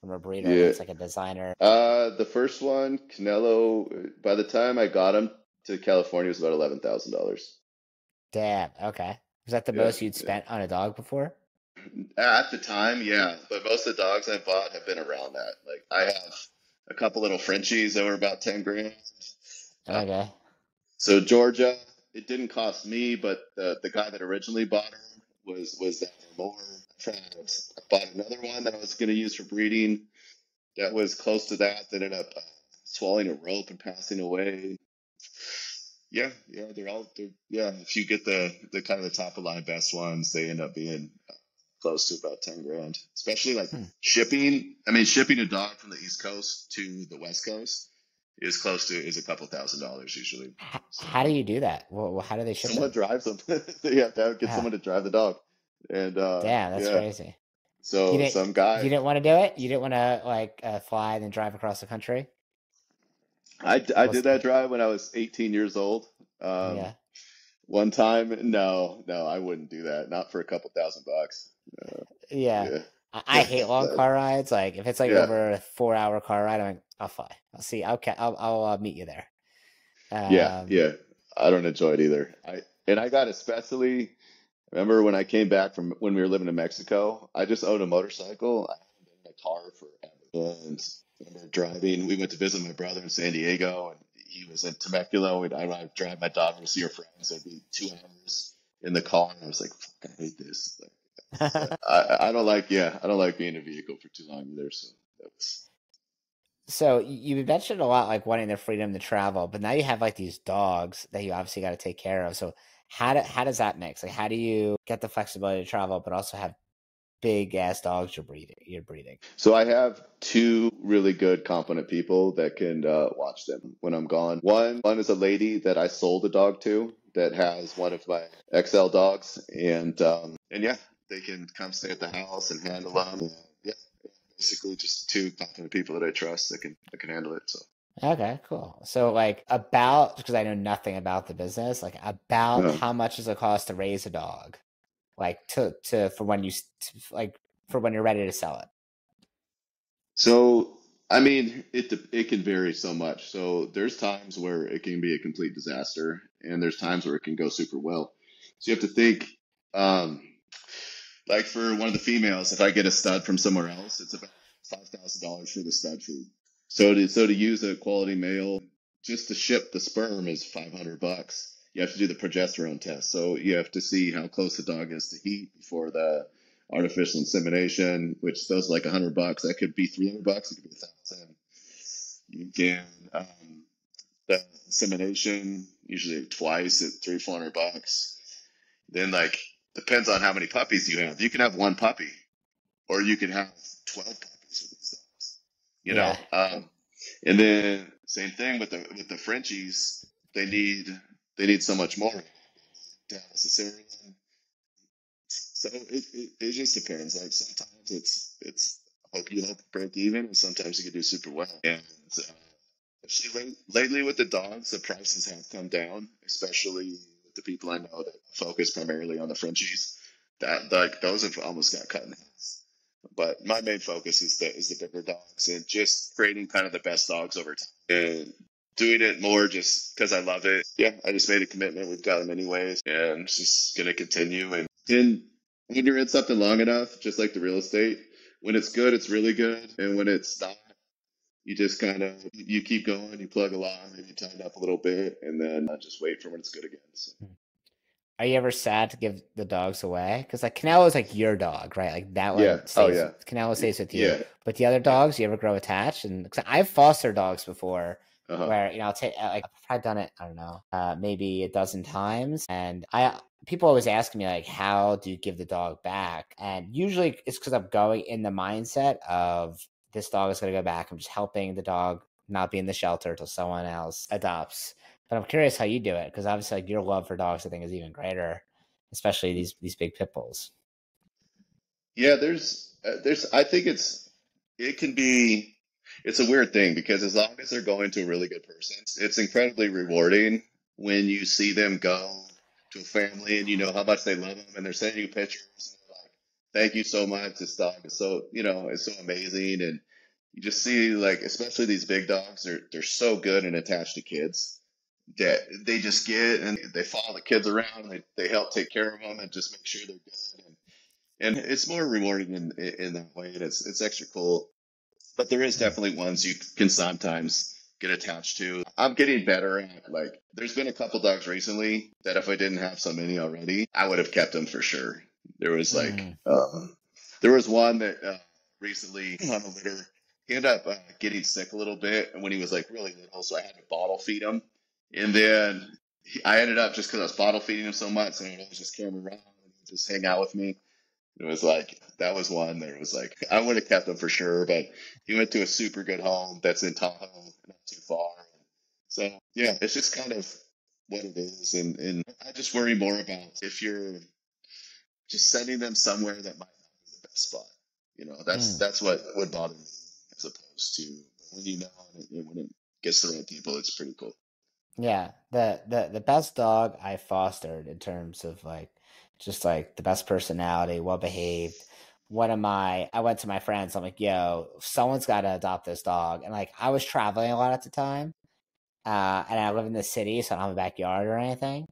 from a breeder Yeah. that's like a designer? The first one, Canelo, by the time I got him to California, it was about $11,000. Damn. Okay. Was that the Yeah, most you'd yeah. spent on a dog before? At the time, yeah, but most of the dogs I bought have been around that. Like I have a couple little Frenchies that were about 10 grand. Uh, Okay. so Georgia, it didn't cost me, but the guy that originally bought her was that or more. I bought another one that I was going to use for breeding that was close to that. That ended up swallowing a rope and passing away. Yeah, yeah, yeah. If you get the kind of the top of line best ones, they end up being close to about 10 grand, especially like Hmm. shipping. I mean, shipping a dog from the East Coast to the West Coast is a couple $1,000s usually. So How do you do that? Well, how do they ship someone it? drives them. You have to get Ah, someone to drive the dog, and damn, that's yeah. crazy. So some guy, You didn't want to do it? You didn't want to like fly and then drive across the country? I Was did that drive when I was 18 years old. Um, yeah. one time, no, I wouldn't do that. Not for a couple $1,000. Yeah. Yeah, I hate long car rides. Like if it's like yeah. over a 4 hour car ride, I'm like, I'll fly. I'll see. Okay, I'll meet you there. Yeah, Um, yeah. I don't enjoy it either. I got especially remember when I came back from when we were living in Mexico, I just owned a motorcycle. I hadn't been in a car forever. And I remember driving, we went to visit my brother in San Diego and he was in Temecula. I'd drive my daughter to see her friends. It'd be 2 hours in the car. And I was like, fuck, I hate this. I don't like, I don't like being in a vehicle for too long either. So that was, so you mentioned a lot like wanting the freedom to travel, but now you have like these dogs that you obviously got to take care of. So how does that mix? Like how do you get the flexibility to travel, but also have big ass dogs you're breeding? So I have 2 really good, competent people that can watch them when I'm gone. One is a lady that I sold a dog to that has one of my XL dogs, and yeah, they can come stay at the house and handle them. Yeah, basically just 2 competent people that I trust that can handle it. So Okay, cool. So like about because I know nothing about the business, like about uh, how much does it cost to raise a dog? Like to for when like for when you're ready to sell it. so I mean, it can vary so much. So there's times where it can be a complete disaster, and there's times where it can go super well. So you have to think. Um, Like for one of the females, if I get a stud from somewhere else, it's about $5,000 for the stud food. So to use a quality male, just to ship the sperm is $500. You have to do the progesterone test. So you have to see how close the dog is to heat before the artificial insemination, which those are like $100. That could be $300. It could be 1,000. You can the insemination, usually twice at $300-400. Then like depends on how many puppies you have. You can have one puppy, or you can have 12 puppies with these dogs. You Yeah. know, and then same thing with the Frenchies. They need so much more to have a cesarean. So it just depends. Like sometimes it's hope you hope break even, and sometimes you can do super well. And actually, lately with the dogs, the prices have come down, especially with the people I know that focus primarily on the Frenchies. That like those have almost got cut in half. But my main focus is the bigger dogs and just creating kind of the best dogs over time and doing it more just because I love it. Yeah, I just made a commitment. We've got them anyways, and it's just gonna continue. And when you're in something long enough, just like the real estate, when it's good, it's really good, and when it's not, you just kind of you keep going, you plug along, maybe tighten up a little bit, and then just wait for when it's good again. So. Are you ever sad to give the dogs away? Because like Canelo is like your dog, right? Like that Yeah. one Oh stays. yeah. Canelo stays with you, Yeah. but the other Yeah. dogs, you ever grow attached? And cause I've fostered dogs before, Uh huh. where I'll take like I've probably done it. I don't know, maybe a dozen times, and I people always ask me like, how do you give the dog back? And usually it's because I'm going in the mindset of this dog is going to go back. I'm just helping the dog not be in the shelter till someone else adopts. But I'm curious how you do it because obviously like your love for dogs I think is even greater, especially these big pit bulls. Yeah, I think it can be it's a weird thing because as long as they're going to a really good person, it's incredibly rewarding when you see them go to a family and you know how much they love them and they're sending you pictures and they're like, "Thank you so much. This dog is so, it's so amazing." And you just see like especially these big dogs, they're so good and attached to kids that they just get and they follow the kids around and they help take care of them and just make sure they're good. And it's more rewarding in that way, and it's extra cool. But there is Mm. definitely ones you can sometimes get attached to. I'm getting better at like. There's been a couple dogs recently that if I didn't have so many already, I would have kept them for sure. There was like, Mm. there was one that recently on a litter. He ended up getting sick a little bit, and when he was like really little, so I had to bottle feed him. And then I ended up just because I was bottle feeding him so much, and I would just carry him around and he would just hang out with me. It was like that was one that was like I would have kept him for sure, but he went to a super good home that's in Tahoe, not too far. So yeah, it's just kind of what it is, and I just worry more about if you're just sending them somewhere that might not be the best spot. Mm. That's what would bother me as opposed to when you know and when it gets the right people, it's pretty cool. Yeah, the best dog I fostered in terms of like just like the best personality, well behaved. I went to my friends. I'm like, yo, someone's got to adopt this dog. And like, I was traveling a lot at the time, and I live in the city, so I don't have a backyard or anything.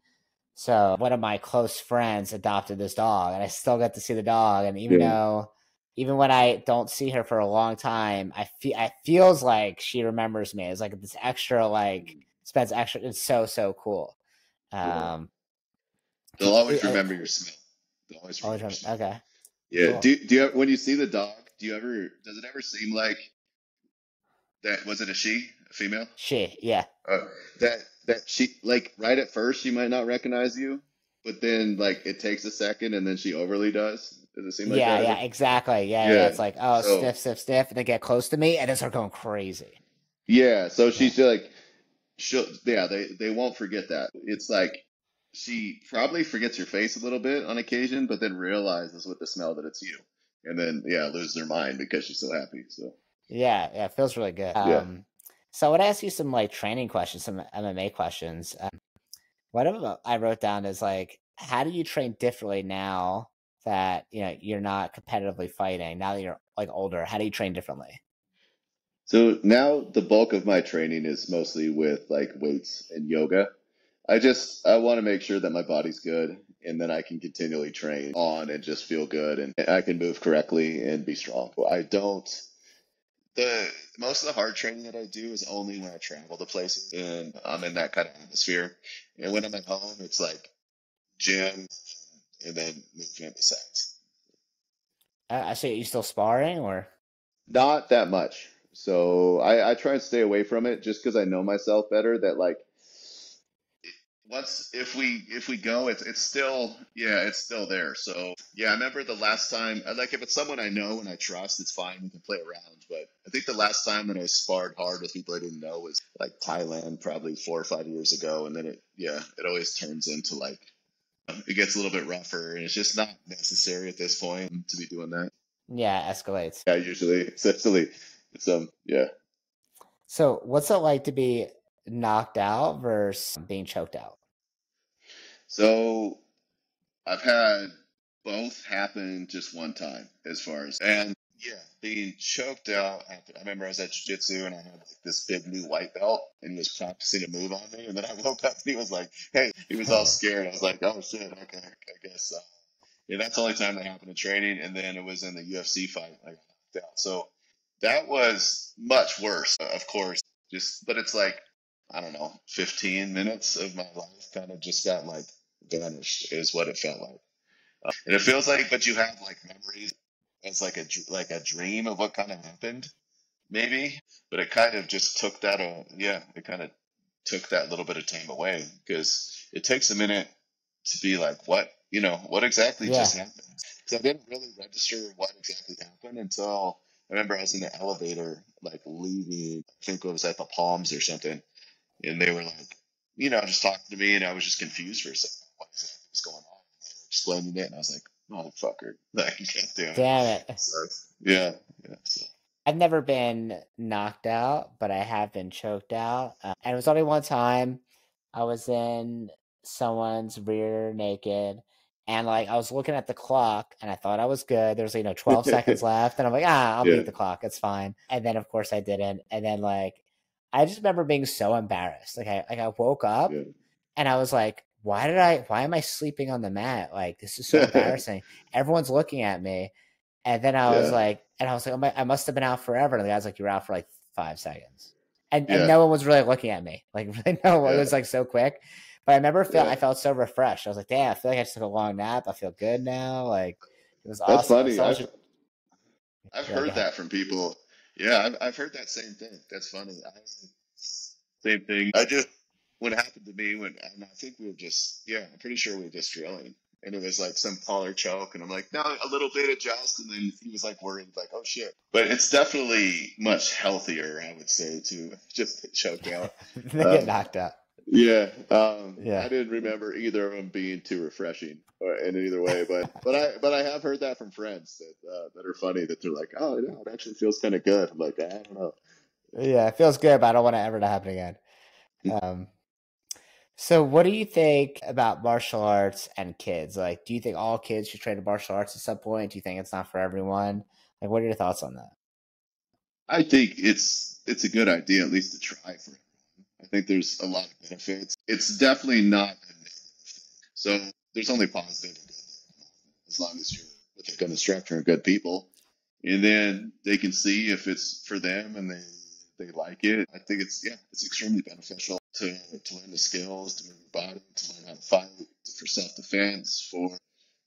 So one of my close friends adopted this dog, and I still get to see the dog. And Yeah, even when I don't see her for a long time, it feels like she remembers me. It's like this extra, like spends extra. It's so cool. yeah. Um, They'll always remember your smell. They'll always remember always your remember. smell. Okay, Yeah. cool. Do you when you see the dog? Does it ever seem like that? Was it a she, a female? Yeah, Uh, that she like right at first she might not recognize you, but then like it takes a second and then she overly does. Does it seem like that yeah, ever? exactly. Yeah. Yeah. It's like, oh, So sniff, and they get close to me, and then start going crazy. yeah. So Yeah, she's like yeah, they won't forget that. It's like she probably forgets your face a little bit on occasion, but then realizes with the smell that it's you. And then yeah, loses their mind because she's so happy. So yeah. It feels really good. yeah. So I would ask you some like training questions, some MMA questions. One of them I wrote down is like, how do you train differently now that you're not competitively fighting? Now that you're like older, how do you train differently? So now the bulk of my training is mostly with like weights and yoga. I want to make sure that my body's good and then I can continually train on and just feel good and I can move correctly and be strong. I don't the most of the hard training that I do is only when I travel to places and I'm in that kind of atmosphere. And when I'm at home, it's like gym and then movement besides. I see. You still sparring or? Not that much. So I try and stay away from it just because I know myself better that like once if we go, it's still yeah, it's still there. So yeah, I remember the last time. Like if it's someone I know and I trust, it's fine. We can play around. But I think the last time that I sparred hard with people I didn't know was like Thailand, probably 4 or 5 years ago. And then it always turns into like it gets a little bit rougher, and it's just not necessary at this point to be doing that. Yeah, escalates. Yeah, usually, essentially, it's yeah. So, what's it like to be knocked out versus being choked out? So I've had both happen just one time as far as, and yeah, being choked out. I remember I was at jiu-jitsu and I had like this big new white belt and he was practicing a move on me. And then I woke up and he was like, hey, he was all scared. I was like, oh shit, okay, I guess. Yeah, that's the only time that happened in training. And then it was in the UFC fight. I got knocked out. So that was much worse, of course. But it's like, I don't know, 15 minutes of my life kind of just got like vanished is what it felt like. And it feels like, but you have like memories as like a dream of what kind of happened, maybe. But it kind of just took that, yeah, it kind of took that little bit of time away because it takes a minute to be like, what exactly Yeah, just happened? So I didn't really register what exactly happened until I remember I was in the elevator, like leaving, I think it was at the Palms or something, and they were like, just talking to me, and I was just confused for a second. What exactly was going on? They were explaining it, and I was like, motherfucker, like, God damn it. damn it. So, yeah, yeah. So, I've never been knocked out, but I have been choked out. And it was only one time I was in someone's rear naked. And like I was looking at the clock and I thought I was good. There was 12 seconds left. And I'm like, I'll yeah, beat the clock. It's fine. And then of course I didn't. And then like I just remember being so embarrassed. I woke up yeah, and I was like, why am I sleeping on the mat? Like this is so embarrassing. Everyone's looking at me. And then yeah, I was like, oh I must have been out forever. And the guy's like, you're out for like 5 seconds. And yeah, no one was really looking at me. Like, really, no, it yeah, was like so quick. But I remember I yeah. felt so refreshed. I was like, damn, I feel like I just took a long nap. I feel good now. Like, it was That's awesome. funny. I've Yeah, go heard ahead. that from people. Yeah, I've heard that same thing. That's funny. Same thing. I just what happened to me and I think we were just I'm pretty sure we were just drilling. And it was like some collar choke, and I'm like, no, a little bit adjust, and then he was like worried, like, oh shit. But it's definitely much healthier, I would say, to just get choked out. They get Um, knocked out. yeah, Yeah. I didn't remember either of them being too refreshing in either way, but I have heard that from friends that are funny that they're like, oh, no, it actually feels kind of good. I'm like, I don't know. Yeah, it feels good, but I don't want it ever to happen again. Um, so what do you think about martial arts and kids? Like, do you think all kids should train martial arts at some point? Do you think it's not for everyone? Like, what are your thoughts on that? I think it's a good idea at least to try for it. I think there's a lot of benefits. It's definitely not a negative. So there's only positive as long as you're with a good instructor and good people. And then they can see if it's for them and they like it. I think it's extremely beneficial to learn the skills, to move your body, to learn how to fight, for self defense, for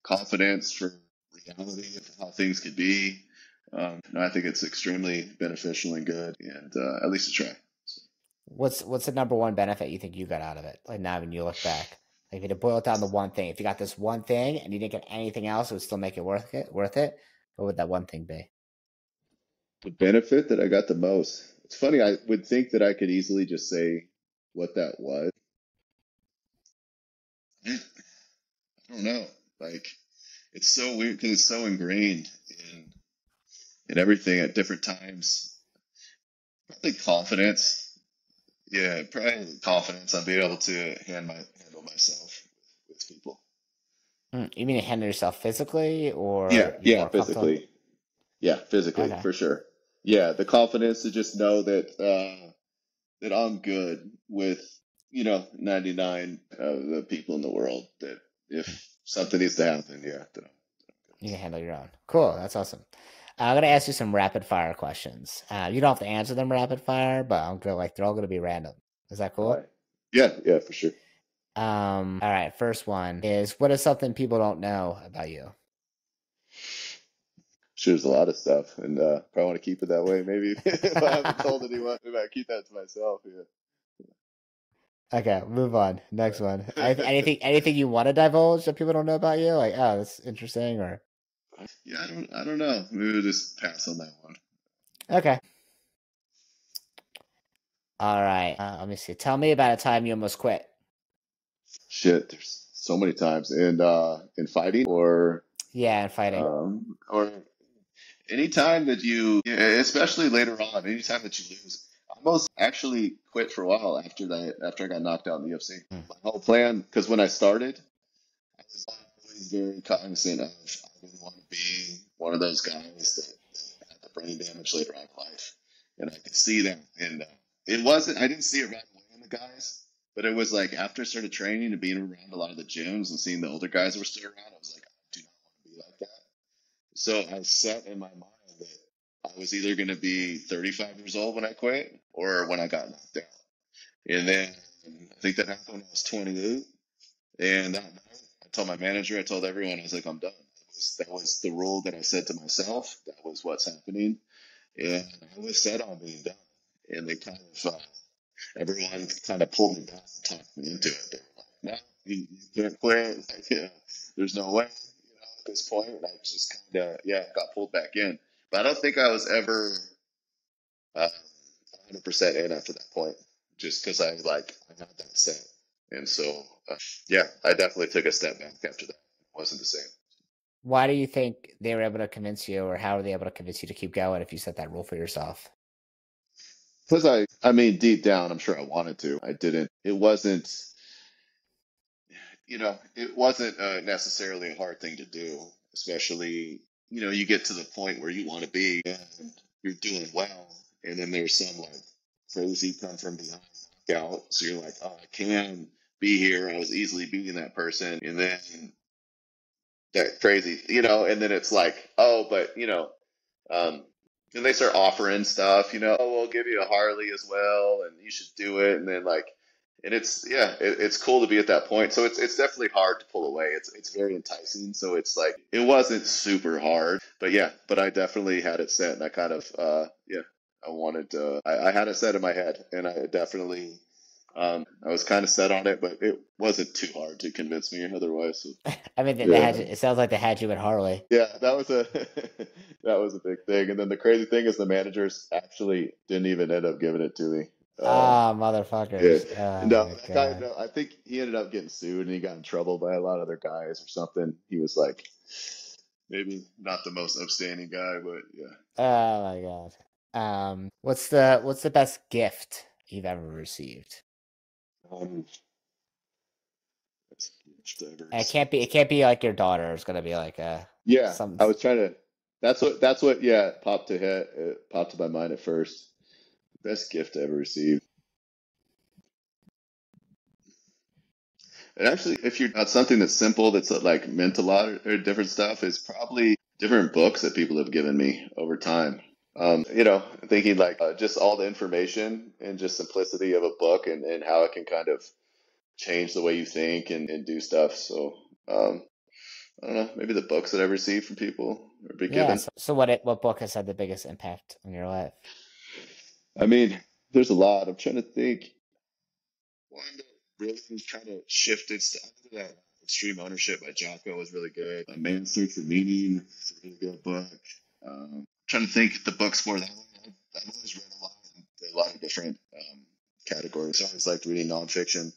confidence, for reality of how things could be. No, I think it's extremely beneficial and good, and at least a try. So, What's the number one benefit you think you got out of it? Like now when you look back, like if you had to boil it down to one thing, if you got this one thing and you didn't get anything else, it would still make it worth it. Worth it. What would that one thing be? the benefit that I got the most. It's funny. I would think that I could easily just say what that was. I don't know. Like it's so weird because it's so ingrained in everything at different times. Probably confidence. Yeah, probably confidence on being able to handle myself with people. You mean to handle yourself physically, Yeah, or you're yeah, more comfortable? physically. Yeah, physically Okay. for sure. Yeah, the confidence to just know that I'm good with 99 of the people in the world. That if something needs to happen, that I'm You can handle your own. Cool. That's awesome. I'm gonna ask you some rapid fire questions. You don't have to answer them rapid fire, but I'm gonna they're all gonna be random. Is that good. All cool? right. Yeah, yeah, for sure. All right. First one is what is something people don't know about you? Sure, there's a lot of stuff, and probably want to keep it that way. Maybe if I haven't told anyone, maybe I keep that to myself. Yeah. Okay, move on. Next one. Anything you want to divulge that people don't know about you? Like, oh, that's interesting, or Yeah, I don't know. Maybe we'll just pass on that one. okay. All right. Let me see. Tell me about a time you almost quit. Shit, there's so many times in fighting Yeah, and fighting. or anytime that you, yeah, especially later on, anytime that you lose. I almost actually quit for a while after that, after I got knocked out in the UFC. Hmm. My whole plan, because when I started, I was always very cognizant of I didn't want to be one of those guys that had the brain damage later on in life. And I could see that. And it wasn't, I didn't see it right away in the guys, but it was like after I started training and being around a lot of the gyms and seeing the older guys that were still around, I was like, I do not want to be like that. So I set in my mind that I was either going to be 35 years old when I quit or when I got knocked out. And then I think that happened when I was 28. And that night, I told my manager, I told everyone, I was like, I'm done. That was the rule that I set to myself. That was what's happening. And I was set on being done. And they kind of, everyone kind of pulled me back and talked me into it. They were like, no, you can't quit. Like, there's no way, at this point. And I just kind of, yeah, got pulled back in. But I don't think I was ever 100% in after that point, just because I had that set. And so, yeah, I definitely took a step back after that. It wasn't the same. Why do you think they were able to convince you, or how were they able to convince you to keep going if you set that rule for yourself? Because I mean, deep down, I'm sure I wanted to. I didn't. It wasn't necessarily a hard thing to do, especially, you get to the point where you want to be and you're doing well. And then there's some like crazy come from behind knockout. So you're like, oh, I can be here. I was easily beating that person. And then that crazy, and then it's like, oh, but, um, and they start offering stuff, oh, we'll give you a Harley as well, and you should do it. And then and it's yeah, it's cool to be at that point. So it's definitely hard to pull away. It's very enticing. So it's like it wasn't super hard, but yeah, but I definitely had it set, and I kind of yeah, I wanted to. I had it set in my head, and I definitely I was kind of set on it, but it wasn't too hard to convince me otherwise. So, I mean, yeah. it sounds like they had you at Harley. Yeah, that was a that was a big thing. And then the crazy thing is the managers actually didn't even end up giving it to me. Ah, Yeah, motherfuckers. Oh no, my that guy. God. No, I think he ended up getting sued and he got in trouble by a lot of other guys or something. He was like maybe not the most upstanding guy, but yeah. Oh my God. What's the best gift you've ever received? Um, that's ever And received. it can't be like your daughter. It's gonna be like Yeah, some I was trying to. That's what. Yeah, it popped to my mind at first. Best gift I ever received. And actually, if you're not something that's simple, that's like meant a lot or different stuff, is probably different books that people have given me over time. Thinking like just all the information and just simplicity of a book and how it can kind of change the way you think and do stuff. So, I don't know, maybe the books that I've received from people or been yeah. given. So what book has had the biggest impact on your life? I mean, there's a lot. I'm trying to think. One that really kind of shifted stuff. That Extreme Ownership by Jocko was really good. A Man's Search for Meaning is a really good book. Trying to think the books more that way. I've always read a lot of different categories. I always liked reading nonfiction,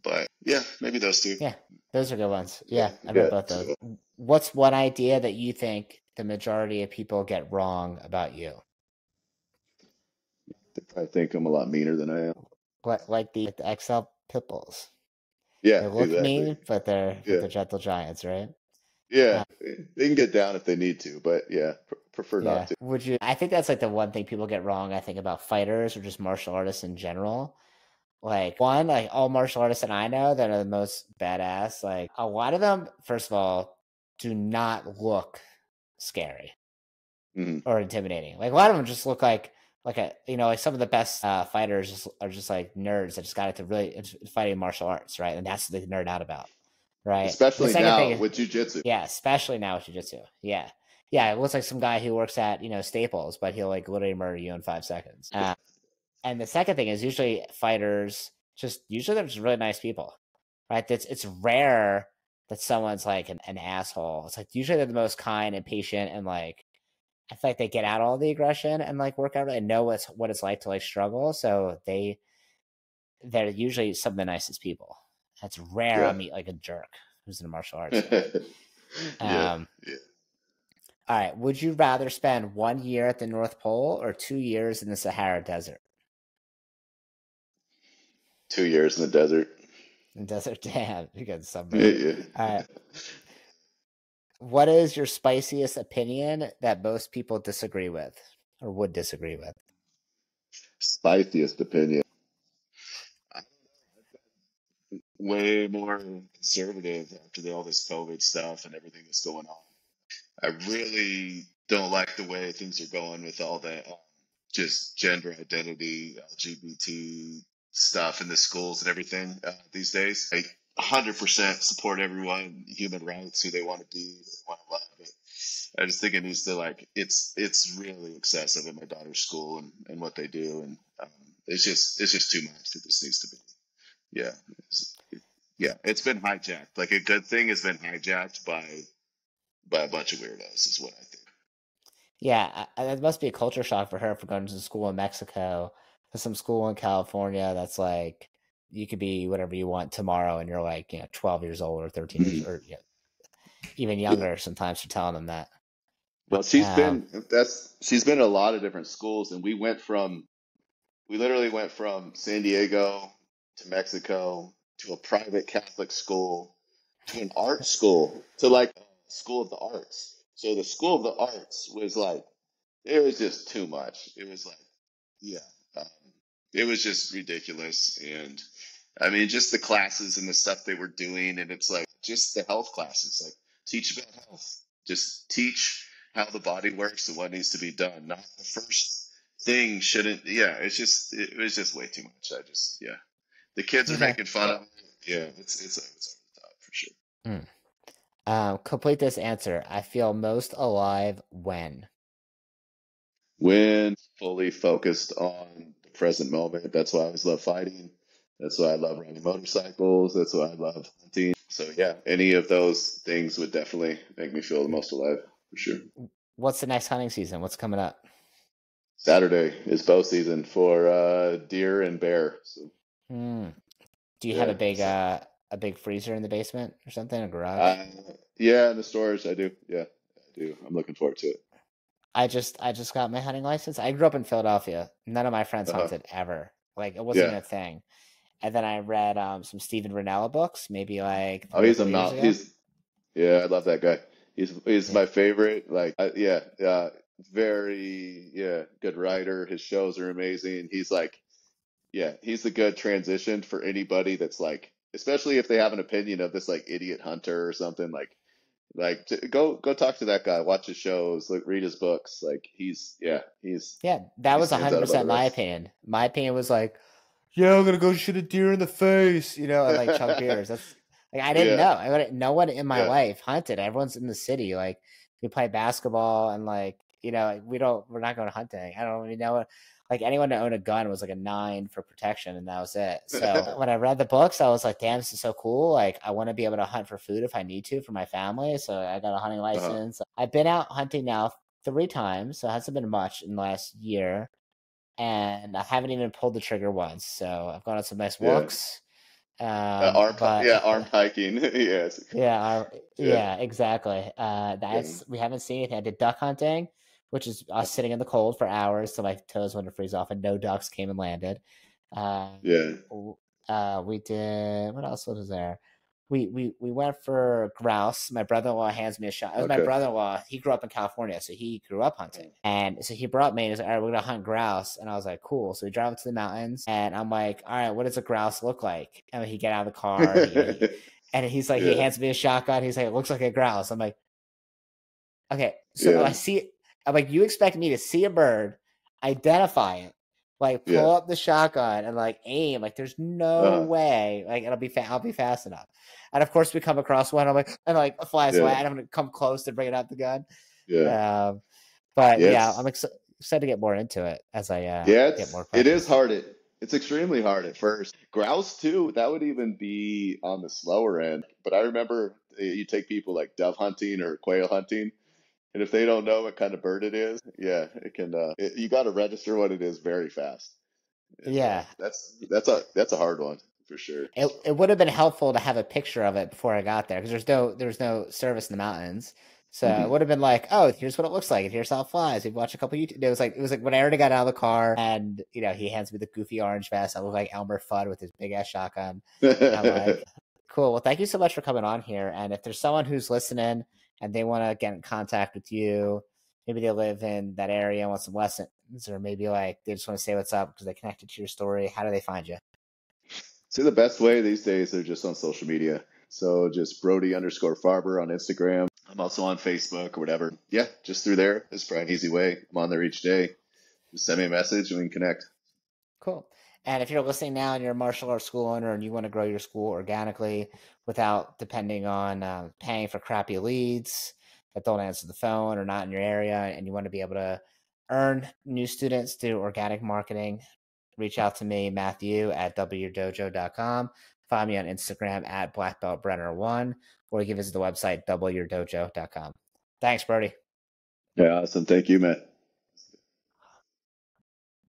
but yeah, maybe those two. Yeah, those are good ones. Yeah, Yeah, I read yeah. both those. So What's one idea that you think the majority of people get wrong about you? they probably think I'm a lot meaner than I am. Like the XL Pitbulls. Yeah, They look exactly. mean, but Yeah, they're gentle giants, right? yeah. Uh, They can get down if they need to, but yeah, prefer not yeah. to. Would you? I think that's like the one thing people get wrong. I think about fighters or just martial artists in general. Like all martial artists that I know that are the most badass. Like a lot of them, first of all, do not look scary Mhm. or intimidating. Like a lot of them just look like like some of the best fighters are just like nerds that just got into really fighting martial arts, right? And that's what they nerd out about, right? The Especially second thing now is, with jujitsu. yeah, especially now with jiu-jitsu. Yeah. Yeah, it looks like some guy who works at, Staples, but he'll like literally murder you in 5 seconds. And the second thing is usually fighters just usually they're just really nice people, right? It's rare that someone's like an asshole. It's like usually they're the most kind and patient, and like I feel like they get out all the aggression and like work out and know what it's like to like struggle. So they're usually some of the nicest people. It's rare Yeah. I meet like a jerk who's in a martial arts thing. Yeah. Yeah. All right. Would you rather spend 1 year at the North Pole or 2 years in the Sahara Desert? 2 years in the desert. In the desert, damn, you got sunburn. Yeah. All right. What is your spiciest opinion that most people disagree with or would disagree with? Spiciest opinion. Way more conservative after all this COVID stuff and everything that's going on. I really don't like the way things are going with all the just gender identity, LGBT stuff in the schools and everything these days. I 100% support everyone, human rights, who they want to be, who they want to love. But I just think it needs to it's really excessive at my daughter's school and what they do, and it's just too much. It just needs to be, yeah, it's been hijacked. Like a good thing has been hijacked by a bunch of weirdos, is what I think. Yeah, it must be a culture shock for her for going to school in Mexico to some school in California that's like you could be whatever you want tomorrow, and you're like 12 years old or 13 years or even Yeah. younger sometimes for telling them that. Well, she's been in a lot of different schools, and we literally went from San Diego to Mexico to a private Catholic school to an art school to like a school of the arts. So the school of the arts was like, it was just too much. It was like, yeah, um, it was just ridiculous. And I mean, just the classes and the stuff they were doing, and it's like just the health classes, like teach about health, just teach how the body works and what needs to be done. Not the first thing shouldn't. Yeah, it was just way too much. The kids are Okay. making fun of it. Yeah, it's over the top for sure. Complete this answer. I feel most alive when. When fully focused on the present moment. That's why I always love fighting. That's why I love riding motorcycles. That's why I love hunting. So yeah, any of those things would definitely make me feel the most alive for sure. What's the next hunting season? What's coming up? Saturday is bow season for deer and bear. So Do you have a big freezer in the basement or something, a garage? Yeah, in the storage I do. Yeah, I do. I'm looking forward to it. I just got my hunting license. I grew up in Philadelphia. None of my friends hunted ever. Like it wasn't even a thing. And then I read some Stephen Ranella books, maybe like he's I love that guy. He's my favorite. Like very good writer. His shows are amazing. He's like he's a good transition for anybody that's like, especially if they have an opinion of this like idiot hunter or something go talk to that guy, watch his shows, read his books. Like that was 100% my opinion. My opinion was like, I'm gonna go shoot a deer in the face, and like chunk beers. That's like I didn't know. No one in my life hunted. Everyone's in the city. Like we play basketball and like we're not going hunting. I don't even know. Like anyone that owned a gun was like a 9 for protection, and that was it. So when I read the books, I was like, damn, this is so cool. Like I want to be able to hunt for food if I need to for my family. So I got a hunting license. I've been out hunting now 3 times, so it hasn't been much in the last year. And I haven't even pulled the trigger once. So I've gone on some nice walks. Armed hiking. Yes. Yeah, exactly. We haven't seen anything. I did duck hunting, which is us sitting in the cold for hours so my toes wouldn't freeze off, and no ducks came and landed. We did, what else was there? We went for grouse. My brother-in-law hands me a shot. It was my brother-in-law. He grew up in California, so he grew up hunting. And so he brought me and he was like, all right, we're going to hunt grouse. And I was like, cool. So we drive up to the mountains and I'm like, all right, what does a grouse look like? And he get out of the car and he's like, he hands me a shotgun. He's like, it looks like a grouse. I'm like, okay. So I'm like, you expect me to see a bird, identify it, like pull up the shotgun and like aim. Like there's no way like I'll be fast enough. And of course we come across one. I'm like, and like flies away. And I'm gonna come close to bringing out the gun. I'm excited to get more into it as I get more practice. It is hard. It's extremely hard at first. Grouse too, that would even be on the slower end. But I remember you take people like dove hunting or quail hunting, and if they don't know what kind of bird it is, yeah, it can. You got to register what it is very fast, and Yeah. that's a hard one for sure. It would have been helpful to have a picture of it before I got there because there's no service in the mountains. So it Hmm. would have been like, oh, here's what it looks like, and here's how it flies. We've watched a couple YouTube. It was like when I already got out of the car, and he hands me the goofy orange vest. I look like Elmer Fudd with his big ass shotgun, and I'm like, cool. Well, thank you so much for coming on here. And if there's someone who's listening and they want to get in contact with you, maybe they live in that area and want some lessons, or maybe like they just want to say what's up because they connected to your story. How do they find you? See, the best way these days are just on social media. So just Brodie underscore Farber on Instagram. I'm also on Facebook or whatever. Yeah, just through there. It's probably an easy way. I'm on there each day. Just send me a message and we can connect. Cool. And if you're listening now and you're a martial arts school owner and you want to grow your school organically without depending on paying for crappy leads that don't answer the phone or not in your area, and you want to be able to earn new students through organic marketing, reach out to me, Matthew, at wyourdojo.com. Find me on Instagram at blackbeltbrenner1, or you can visit the website wyourdojo.com. Thanks, Brody. Yeah, awesome. Thank you, Matt.